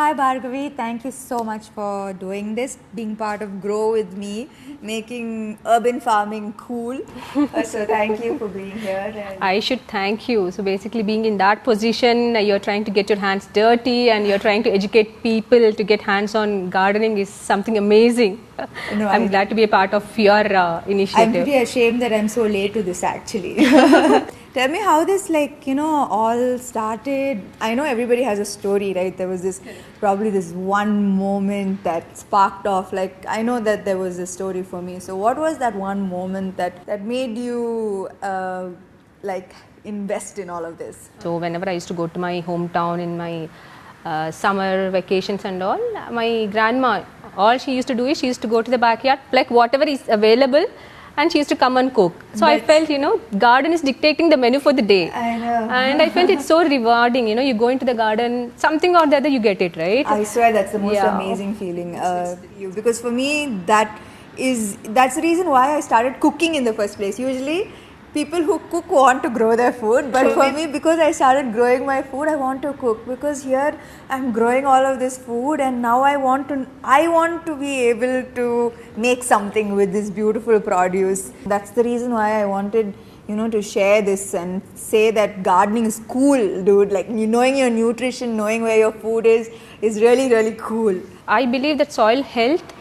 Hi Bhargavi, thank you so much for doing this, being part of Grow with me, making urban farming cool. So thank you for being here. I should thank you. So basically being in that position, you're trying to get your hands dirty and you're trying to educate people to get hands on gardening is something amazing. No, I'm glad to be a part of your initiative. I'm pretty ashamed that I'm so late to this actually. Tell me how this all started. I know everybody has a story, right? There was probably this one moment that sparked off. Like I know that there was a story for me. So what was that one moment that made you invest in all of this? So whenever I used to go to my hometown in my summer vacations and all, my grandma, all she used to do is she used to go to the backyard, pluck whatever is available, and she used to come and cook. So I felt, garden is dictating the menu for the day. I know. And I felt it's so rewarding, you go into the garden, something or the other you get it, right? I swear that's the most amazing feeling. Because for me, that's the reason why I started cooking in the first place. Usually, people who cook want to grow their food, but for me, because I started growing my food, I want to cook, because here I'm growing all of this food and now I want to be able to make something with this beautiful produce. That's the reason why I wanted to share this and say that gardening is cool, dude. Like knowing your nutrition, knowing where your food is really, really cool. I believe that soil health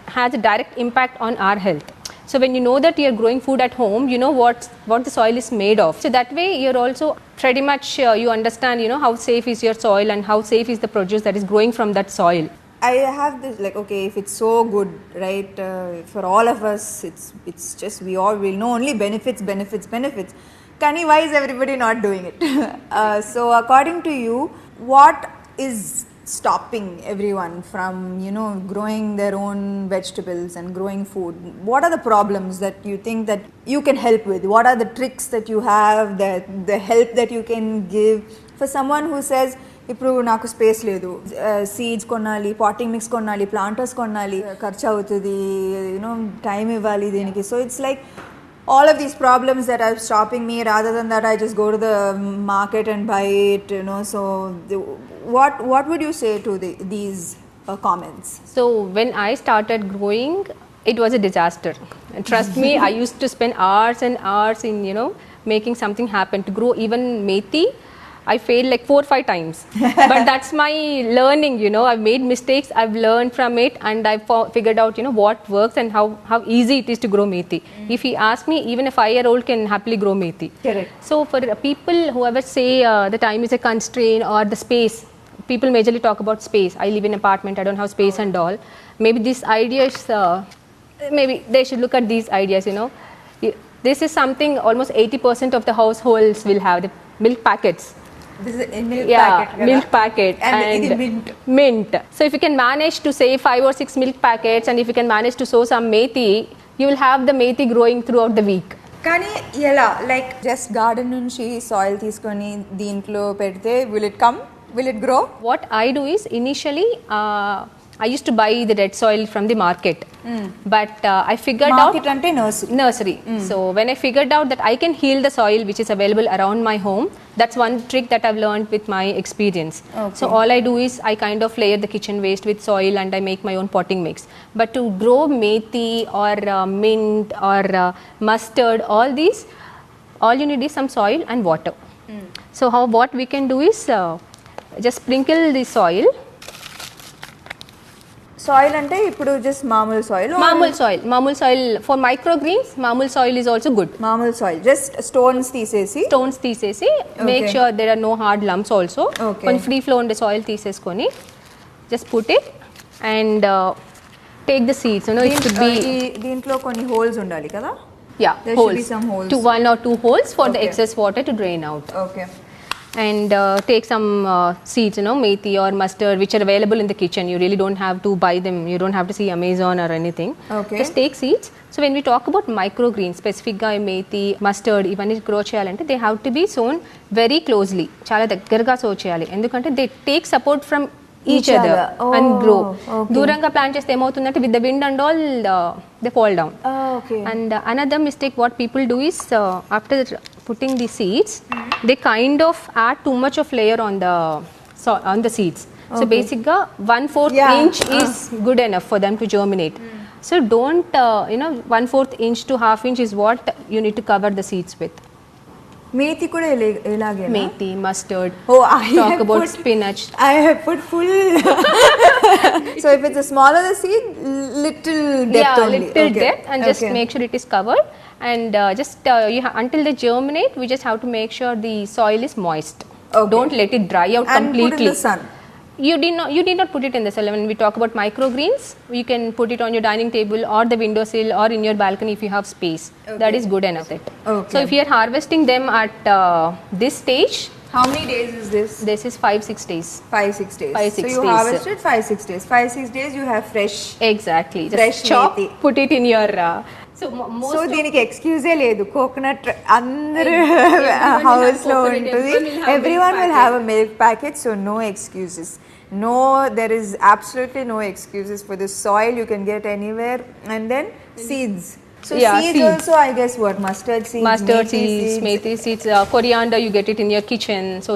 has a direct impact on our health. So when you know that you're growing food at home, you know what the soil is made of. So that way you're also pretty much, you understand, how safe is your soil and how safe is the produce that is growing from that soil. I have this if it's so good, right, for all of us, it's just we all will know only benefits. Kani, why is everybody not doing it? So according to you, what is stopping everyone from growing their own vegetables and growing food? What are the problems that you think that you can help with? What are the tricks that you have, the help that you can give for someone who says ఇప్పుడు నాకు space లేదు, seeds కొనాలి, potting mix కొనాలి, planters కొనాలి, ఖర్చు అవుతుంది, time ఇవ్వాలి దీనికి. So it's like all of these problems that are stopping me, rather than that I just go to the market and buy it, so what would you say to these comments? So when I started growing, it was a disaster. And trust me, I used to spend hours and hours in making something happen. To grow even methi, I failed like 4 or 5 times. But that's my learning, I've made mistakes, I've learned from it, and I've figured out, what works and how easy it is to grow methi. If you ask me, even a 5-year-old can happily grow methi. Correct. So for people who ever say the time is a constraint or the space, people majorly talk about space. I live in an apartment, I don't have space and all. Maybe this idea is, maybe they should look at these ideas, This is something almost 80% of the households will have, the milk packets. This is a milk packet. Milk packet and mint. So if you can manage to save 5 or 6 milk packets, and if you can manage to sow some methi, you will have the methi growing throughout the week. కానీ ఎలా, like just garden నుంచి soil తీసుకొని దీంట్లో పెడితే will it grow? What I do is initially I used to buy the red soil from the market, but I figured market ante nursery. So when I figured out that I can heal the soil which is available around my home, that's one trick that I've learned with my experience. Okay. So all I do is I kind of layer the kitchen waste with soil and I make my own potting mix. But to grow methi or mint or mustard, all these, all you need is some soil and water. So what we can do is just sprinkle the soil. Soil అంటే ఇప్పుడు just మామూలు soil for microgreens. మామూలు soil is also good. మామూలు soil just stones తీసేసి make sure there are no hard lumps also. కొంచెం free flow ఉండే soil తీసేసుకొని just put it and take the seeds, it should be దీంట్లో కొన్ని holes ఉండాలి కదా? There holes. should be some holes. 1 or 2 holes for the excess water to drain out. Okay. And take some seeds, methi or mustard, which are available in the kitchen. You really don't have to buy them. You don't have to see Amazon or anything. Okay. Just take seeds. So when we talk about microgreens, specifically methi, mustard, even grow cheyalante, they have to be sown very closely. Chala దగ్గరగా sow cheyali. ఎందుకంటే they take support from each other and grow. దూరంగా plant చేస్తే ఏమవుతుందంటే with the wind and all they fall down. Okay. And another mistake what people do is after putting the seeds, they kind of add too much of layer on the seeds. So basically 1/4 Yeah. inch is good enough for them to germinate. So don't 1/4 inch to half inch is what you need to cover the seeds with. Methi kuda elagena? Methi, mustard. Oh, Talk about spinach. I have put full. So if it's a smaller the seed, little depth only. Little Okay. depth, and just Okay. make sure it is covered. And until they germinate, we just have to make sure the soil is moist. Okay. Don't let it dry out And completely. put in the sun. You did not put it in the sun. When we talk about microgreens, you can put it on your dining table or the windowsill or in your balcony if you have space. That is good enough. Okay. So if you are harvesting them at this stage, How many days is this? this is 5-6 days. 5-6 days. 5-6 so you days. harvested 5-6 days. 5-6 days you have fresh. Exactly. Just Fresh chop, methi. put it in your. Most so of- దీనికి ఎక్స్క్యూజే లేదు coconut అందరు Everyone house will have లో coconut, ఉంటుంది everyone will have everyone milk will have a milk packet so no excuses no there is absolutely no excuses for this soil you can get anywhere and then seeds so Yeah, seeds seeds. also I guess what mustard seeds Mustard methi seeds, methi seeds, coriander, you get it in your kitchen. So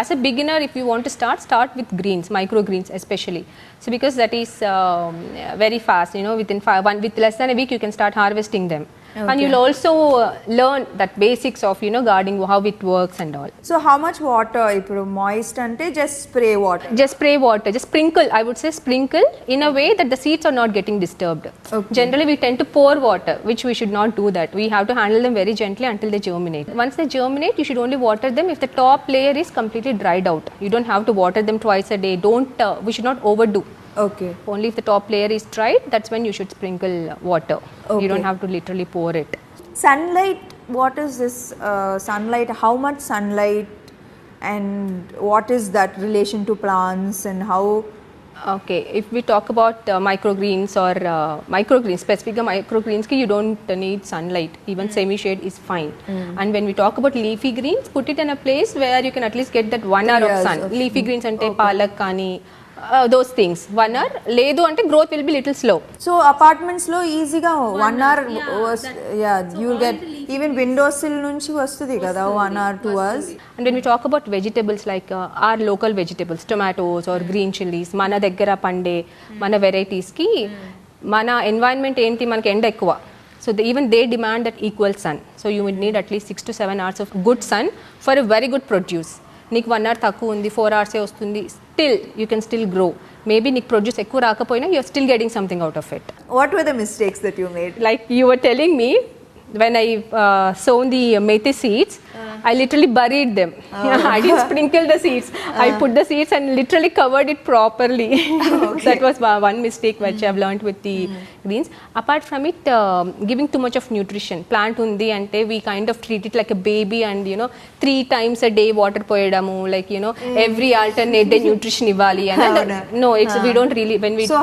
as a beginner, if you want to start with greens, microgreens especially. So because that is very fast, with less than a week you can start harvesting them. And Okay. you'll also learn that basics of gardening, how it works and all. so how much water ఇప్పుడు moist అంటే just spray water Just spray water, just sprinkle. I would say sprinkle in a way that the seeds are not getting disturbed. Okay. Generally, we tend to pour water, which we should not do that. We have to handle them very gently until they germinate. Once they germinate, you should only water them if the top layer is completely dried out. You don't have to water them twice a day. We should not overdo. okay Only if the top layer is dried, that's when you should sprinkle water. Okay. You don't have to literally pour it. sunlight what is this sunlight how much sunlight and what is that relation to plants and how Okay, if we talk about microgreens or microgreens, specific microgreens, you don't need sunlight. Even semi-shade is fine. And when we talk about leafy greens, put it in a place where you can at least get that 1 hour of Yes, sun. okay. Leafy greens ante palak kani, those things. 1 hour. Ledu ante growth will be little slow. so apartments లో ఈజీగా 1 hour you'll get even window sill నుంచి వస్తుంది కదా 1 hour 2 hours And when we talk about vegetables like our local vegetables, tomatoes or green chilies, mana దగ్గర పండే మన varieties ki మన environment ఏంటి మనకి ఎండ ఎక్కువ. So even they demand that equal sun. So you would need at least 6 to 7 hours of good sun for a very good produce. నీకు 1 hour తక్కువ ఉంది 4 hours వస్తుంది still you can still grow. Maybe నీకు produce ఎక్కువ రాకపోయినా you're still getting something out of it. what were the mistakes that you made Like you were telling me, when I sown the methi seeds, I literally buried them. I didn't sprinkle the seeds. I put the seeds and literally covered it properly. That was one mistake which I've learned with the greens. Apart from it, giving too much of nutrition. Plant undi ante we kind of treat it like a baby and 3 times a day water poyedamu, like every alternate day nutrition ivali. No, we don't really when we so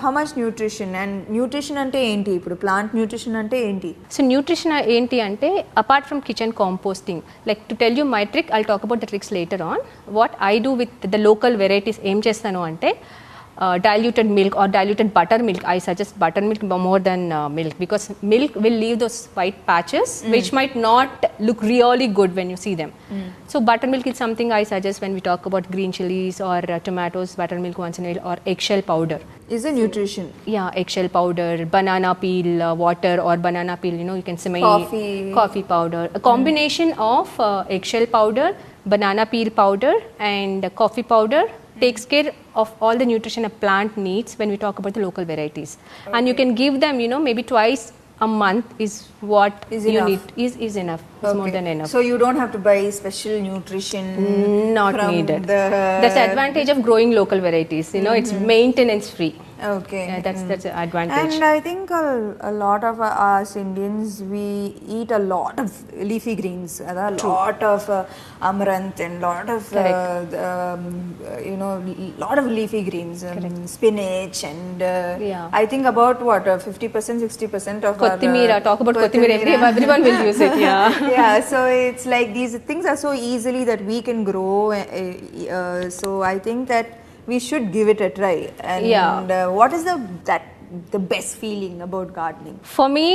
how much nutrition and nutrition అంటే ఏంటి ఇప్పుడు plant nutrition అంటే ఏంటి So nutrition ఏంటి అంటే apart from kitchen composting, like to tell you my trick, I'll talk about the tricks later on. What I do with the local varieties ఏం చేస్తాను అంటే diluted milk or diluted buttermilk. I suggest buttermilk more than milk because milk will leave those white patches which might not look really good when you see them. So buttermilk is something I suggest when we talk about green chilies or tomatoes, buttermilk once in a while, or eggshell powder. is a nutrition Yeah, eggshell powder, banana peel water or banana peel, you can simmer coffee powder. A combination of eggshell powder, banana peel powder and coffee powder takes care of all the nutrition a plant needs when we talk about the local varieties. And you can give them, maybe twice a month is what Is you enough. need. Is enough. It's more than enough. so you don't have to buy special nutrition Not from needed. the- That's the advantage of growing local varieties. It's maintenance free. okay Yeah, that's an advantage. and I think a lot of us Indians we eat a lot of leafy greens a lot of amaranth and lot of lot of leafy greens spinach and Yeah. I think about 50% 60% of Kothimira, talk about Kothimira. Everyone will use it. Yeah. yeah so it's like these things are so easily that we can grow so I think that we should give it a try and Yeah. what is the best feeling about gardening For me,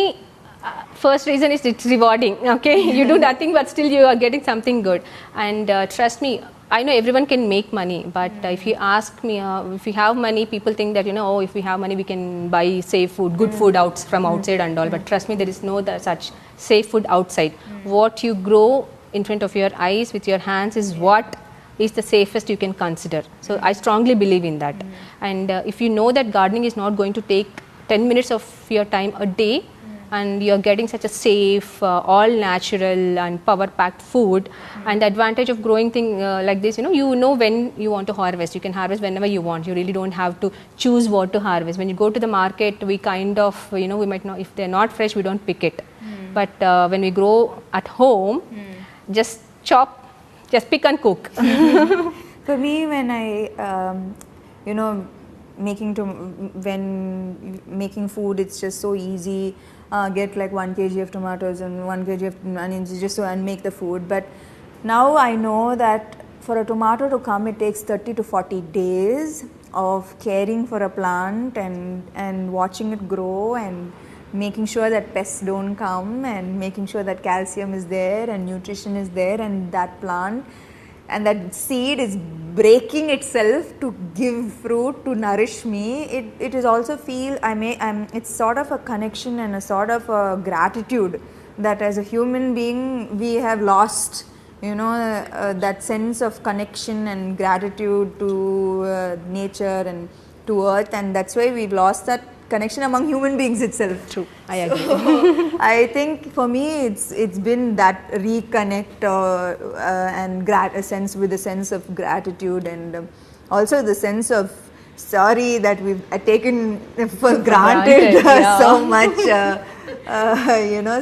first reason is it's rewarding. Okay, you do nothing but still you are getting something good. And trust me, I know everyone can make money, but if you ask me, if you have money, people think that, oh, if we have money, we can buy safe food, good food from outside and all. But trust me, there is no such safe food outside. What you grow in front of your eyes with your hands is what is the safest you can consider. So I strongly believe in that. And if you know that gardening is not going to take 10 minutes of your time a day, and you're getting such a safe, all natural and power packed food, and the advantage of growing thing like this, you know when you want to harvest. You can harvest whenever you want. You really don't have to choose what to harvest. When you go to the market, we kind of, we might not, if they're not fresh, we don't pick it. But when we grow at home, just chop, just pick and cook. For me, when I, when making food, it's just so easy. Get like 1 kg of tomatoes and 1 kg of onions just so and make the food. But now I know that for a tomato to come, it takes 30 to 40 days of caring for a plant and watching it grow and making sure that pests don't come and making sure that calcium is there and nutrition is there and that plant and that seed is breaking itself to give fruit, to nourish me. It is also it's sort of a connection and a sort of a gratitude that as a human being we have lost, that sense of connection and gratitude to nature and to earth, and that's why we've lost that connection among human beings itself. True, I agree. So, I think for me it's been that reconnect and a sense of gratitude and also the sense of sorry that we've taken for granted so much.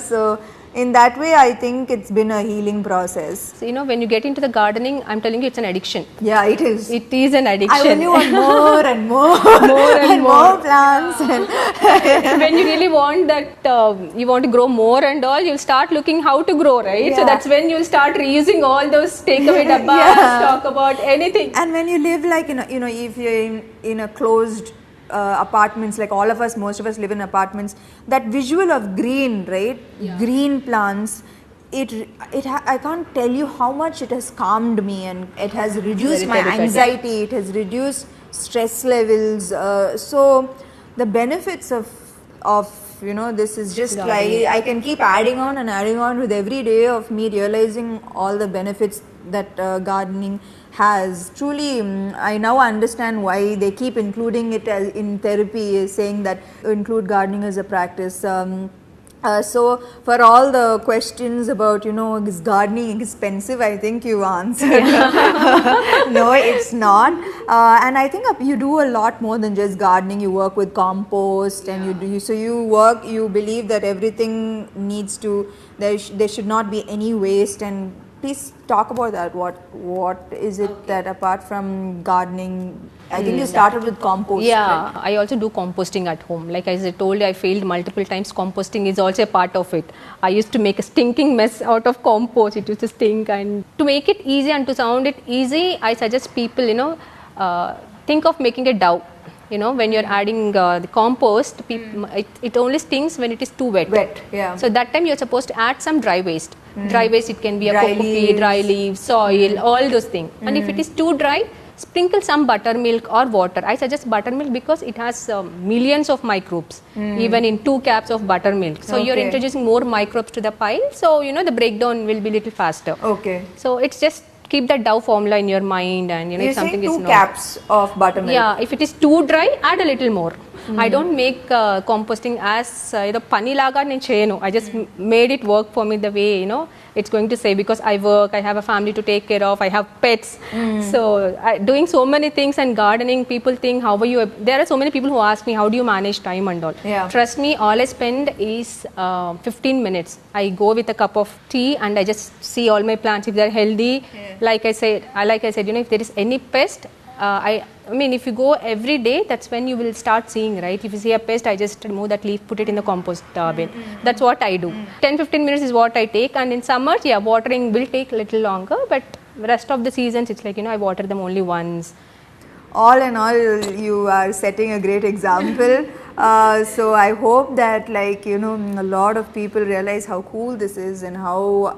So in that way, I think it's been a healing process. So, when you get into the gardening, I'm telling you, it's an addiction. Yeah, it is. It is an addiction. I only want more and more, more plants. When you really want that, you want to grow more and all, you'll start looking how to grow, right? Yeah. So that's when you'll start reusing all those takeaway dabbas, talk about anything. And when you live like if you're in a closed apartments, like all of us, most of us live in apartments, that visual of green, right? Yeah. Green plants, I can't tell you how much it has calmed me and it has reduced my anxiety, it has reduced stress levels. So the benefits of this is just like I can keep adding on with every day of me realizing all the benefits that gardening has. Truly, I now understand why they keep including it as in therapy, saying that include gardening as a practice. So for all the questions about, is gardening expensive, I think you answered. No, it's not. And I think you do a lot more than just gardening. You work with compost and you believe that everything needs to, there should not be any waste. And please talk about that. What is it that apart from gardening, I think you started with compost. Yeah, right? I also do composting at home. Like as I told you, I failed multiple times. Composting is also a part of it. I used to make a stinking mess out of compost. It used to stink. And to make it easy and to sound it easy, I suggest people, think of making a dough. When you're adding the compost, it only stings when it is too wet. Yeah. So that time you're supposed to add some dry waste. Dry waste, it can be a coconut, dry leaves, soil, all those things. And if it is too dry, sprinkle some buttermilk or water. I suggest buttermilk because it has millions of microbes, even in 2 cups of buttermilk. So you're introducing more microbes to the pile. So, the breakdown will be a little faster. Okay. So it's just keep that dough formula in your mind, and if something is 2 cups of buttermilk. Yeah, if it is too dry, add a little more. I don't make composting as pani laga nen cheyanu. I just made it work for me the way it's going to say, because I work, I have a family to take care of, I have pets. So doing so many things and gardening, people think there are so many people who ask me how do you manage time and all. Yeah. Trust me, all I spend is 15 minutes. I go with a cup of tea and I just see all my plants if they're healthy. Like I said, if there is any pest, I mean, if you go every day, that's when you will start seeing, right? If you see a pest, I just remove that leaf, put it in the compost bin. That's what I do. 10-15 minutes is what I take. And in summers, watering will take a little longer. But rest of the seasons, it's like, I water them only once. All in all, you are setting a great example. So I hope that, like, you know, a lot of people realize how cool this is and how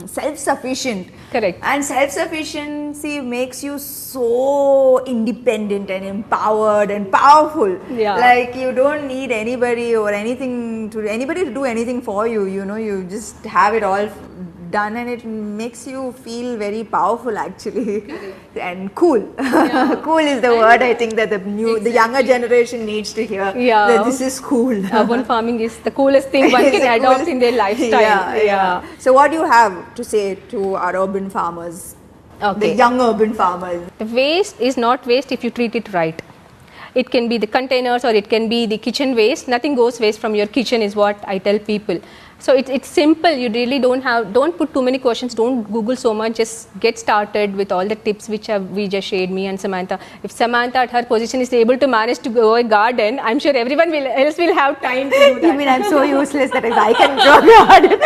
self-sufficient. Correct. And self-sufficiency makes you so independent and empowered and powerful. Yeah. Like, you don't need anybody or anything to do anything for you. You know, you just have it all done, and it makes you feel very powerful, actually. And cool. Cool is the word I think that the younger generation needs to hear. Yeah. That this is cool. Urban farming is the coolest thing one It's can the adopt coolest- in their lifestyle. Yeah. So what do you have to say to our urban farmers? Okay. The young urban farmers. The waste is not waste if you treat it right. It can be the containers or it can be the kitchen waste. Nothing goes waste from your kitchen is what I tell people. So it's simple. You really don't put too many questions. Don't Google so much. Just get started with all the tips which we just shared, me and Samantha. If Samantha at her position is able to manage to grow a garden, I'm sure everyone else will have time to do that. You mean I'm so useless that if I can grow a garden?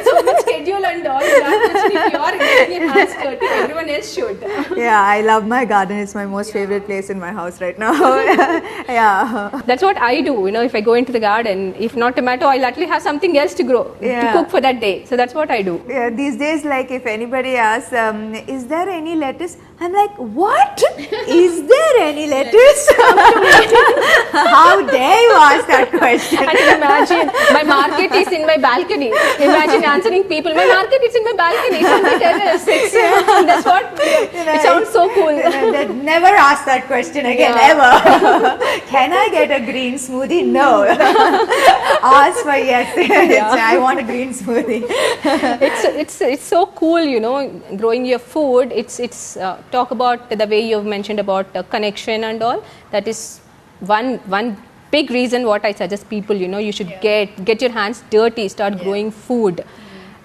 So much schedule and all that. If you are getting your hands dirty, everyone else should. Yeah, I love my garden. It's my most favorite place in my house right now. Yeah. That's what I do. You know, if I go into the garden, if not tomato, I'll at least have something else to grow, to Yeah. cook for that day. So that's what I do. Yeah, these days, like, if anybody asks, is there any lettuce? I'm like, what? Is there any lettuce? How dare you ask that question? I can imagine my market is in my balcony. Imagine answering people, my market is in my balcony, it's on my terrace. That's what, it sounds so cool. Never ask that question again, ever. Can I get a green smoothie? No. Ask for yes. I want a green smoothie. It's so cool, you know, growing your food. It's talk about the way you've mentioned about connection and all. That is one big reason what I suggest people, you know, you should get your hands dirty, start growing food,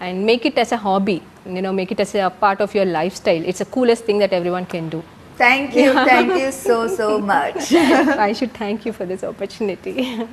and make it as a hobby. You know, make it as a part of your lifestyle. It's the coolest thing that everyone can do. Thank you so much. I should thank you for this opportunity.